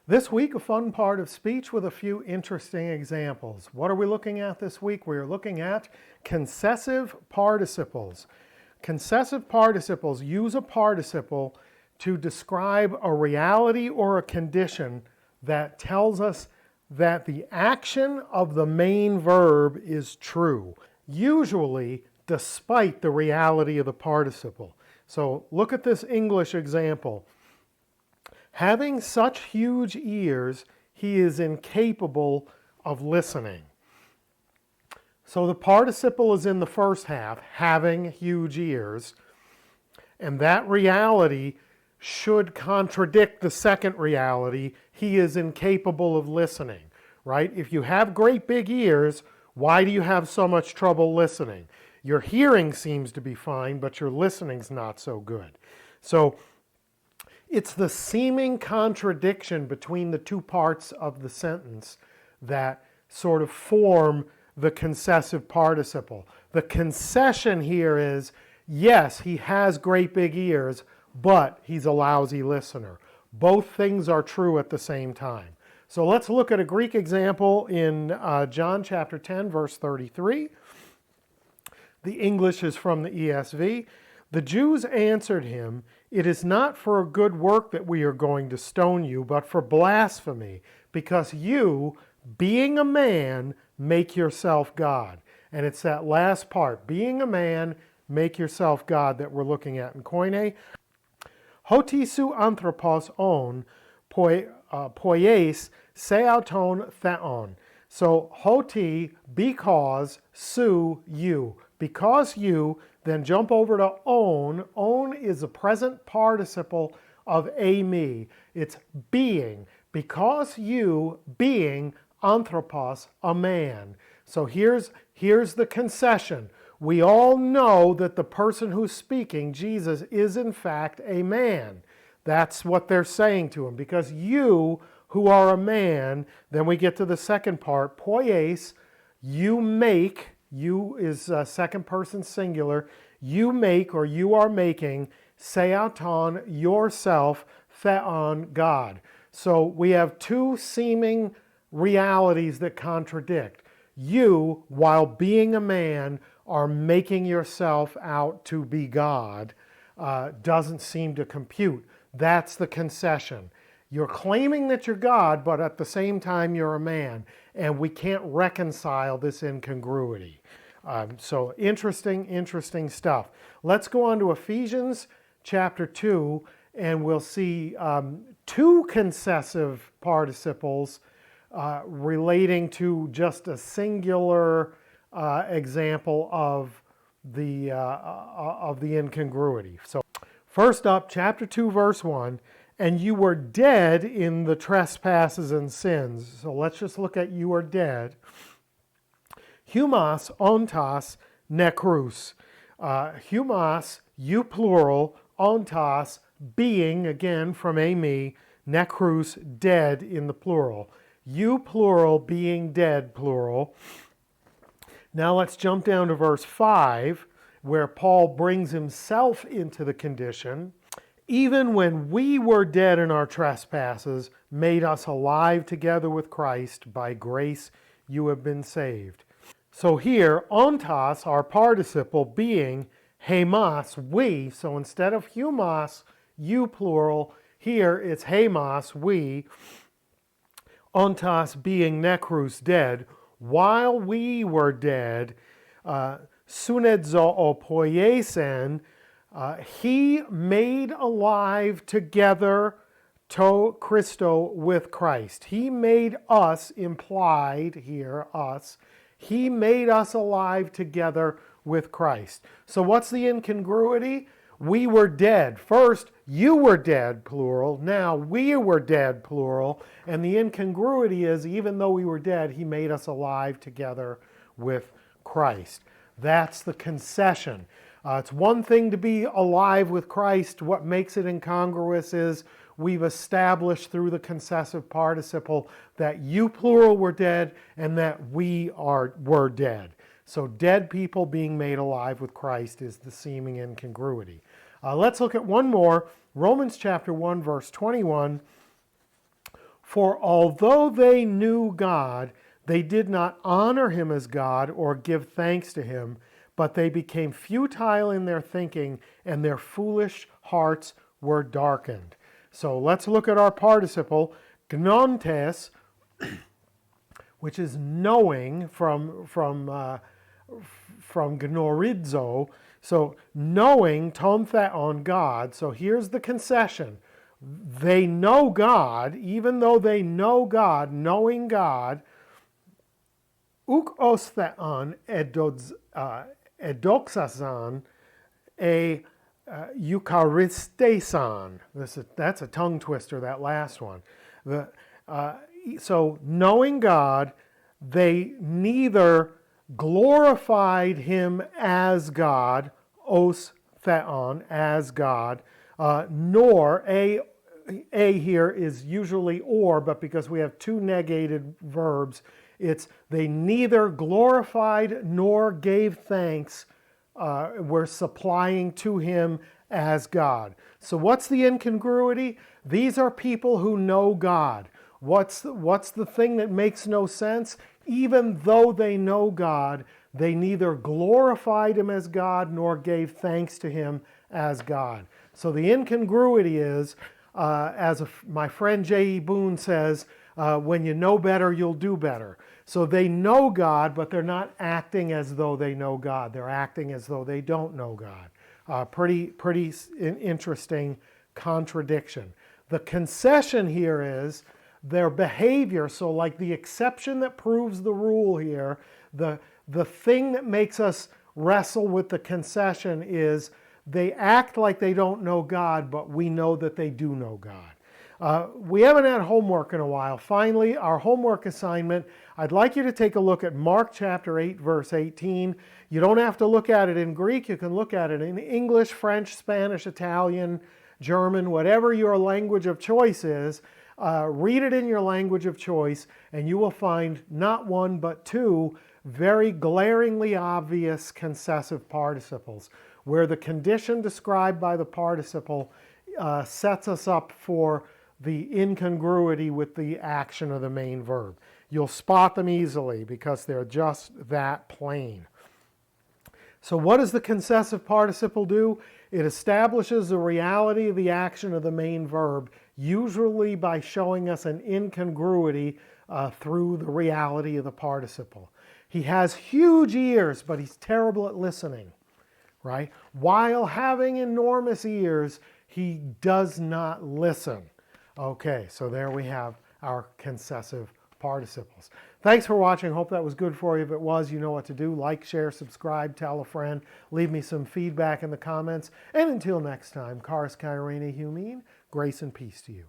This week, a fun part of speech with a few interesting examples. What are we looking at this week? We're looking at concessive participles. Concessive participles use a participle to describe a reality or a condition that tells us that the action of the main verb is true, usually despite the reality of the participle. So look at this English example. Having such huge ears, he is incapable of listening. So the participle is in the first half, having huge ears, and that reality should contradict the second reality, he is incapable of listening, right? If you have great big ears, why do you have so much trouble listening? Your hearing seems to be fine, but your listening's not so good. So it's the seeming contradiction between the two parts of the sentence that sort of form the concessive participle. The concession here is, yes, he has great big ears, but he's a lousy listener. Both things are true at the same time. So let's look at a Greek example in John chapter 10, verse 33. The English is from the ESV. The Jews answered him, "It is not for a good work that we are going to stone you, but for blasphemy, because you, being a man, make yourself God." And it's that last part, being a man, make yourself God, that we're looking at in Koine. Hotisu anthropos on, poies seauton theon. So hoti, because, su, you. Because you, then jump over to on. On is a present participle of me. It's being. Because you, being anthropos, a man. So here's the concession. We all know that the person who's speaking, Jesus, is in fact a man. That's what they're saying to him. Because you, who are a man, then we get to the second part, poies, you make. You is second person singular. You make, or you are making, seauton, yourself, theon, God. So we have two seeming realities that contradict. You, while being a man, are making yourself out to be God. Doesn't seem to compute. That's the concession. You're claiming that you're God, but at the same time you're a man. And we can't reconcile this incongruity. So interesting stuff. Let's go on to Ephesians chapter 2, and we'll see two concessive participles relating to just a singular example of the incongruity. So first up, chapter 2, verse 1, and you were dead in the trespasses and sins. So let's just look at you are dead. Humas, ontos, nekrous. Humas, you plural, ontos, being, again from me, nekrous, dead in the plural. You plural, being dead plural. Now let's jump down to verse 5, where Paul brings himself into the condition. Even when we were dead in our trespasses, made us alive together with Christ. By grace you have been saved. So here, ontos, our participle, being, hemas, we. So instead of humas, you plural, here it's hemas, we. Ontos being nekrous, dead. While we were dead, sunedzo poiesen, he made alive together to Christo with Christ. He made us, implied here, us, he made us alive together with Christ. So what's the incongruity? We were dead. First, you were dead, plural. Now, we were dead, plural. And the incongruity is, even though we were dead, he made us alive together with Christ. That's the concession. It's one thing to be alive with Christ. What makes it incongruous is we've established through the concessive participle that you, plural, were dead and that we were dead. So dead people being made alive with Christ is the seeming incongruity. Let's look at one more. Romans chapter 1, verse 21. For although they knew God, they did not honor him as God or give thanks to him, but they became futile in their thinking, and their foolish hearts were darkened. So let's look at our participle, gnontes, which is knowing from gnorizo. So knowing, ton theon, God. So here's the concession. They know God, even though they know God, knowing God, uk os theon edoxasan a eucharistesan. That's a tongue twister, that last one. So knowing God, they neither glorified him as God, os theon, as God, nor, a here is usually or, but because we have two negated verbs, it's they neither glorified nor gave thanks. We're supplying to him as God. So what's the incongruity? These are people who know God. What's the thing that makes no sense? Even though they know God, they neither glorified him as God nor gave thanks to him as God. So the incongruity is, my friend J.E. Boone says, when you know better, you'll do better. So they know God, but they're not acting as though they know God. They're acting as though they don't know God. Pretty interesting contradiction. The concession here is their behavior. So like the exception that proves the rule here, the thing that makes us wrestle with the concession is they act like they don't know God, but we know that they do know God. We haven't had homework in a while. Finally, our homework assignment, I'd like you to take a look at Mark chapter 8, verse 18. You don't have to look at it in Greek. You can look at it in English, French, Spanish, Italian, German, whatever your language of choice is. Read it in your language of choice, and you will find not one but two very glaringly obvious concessive participles, where the condition described by the participle sets us up for the incongruity with the action of the main verb. You'll spot them easily because they're just that plain. So what does the concessive participle do? It establishes the reality of the action of the main verb, usually by showing us an incongruity through the reality of the participle. He has huge ears, but he's terrible at listening, right? While having enormous ears, he does not listen. Okay, so there we have our concessive participles. Thanks for watching. Hope that was good for you. If it was, you know what to do. Like, share, subscribe, tell a friend. Leave me some feedback in the comments. And until next time, Charis Kaireine Humein, grace and peace to you.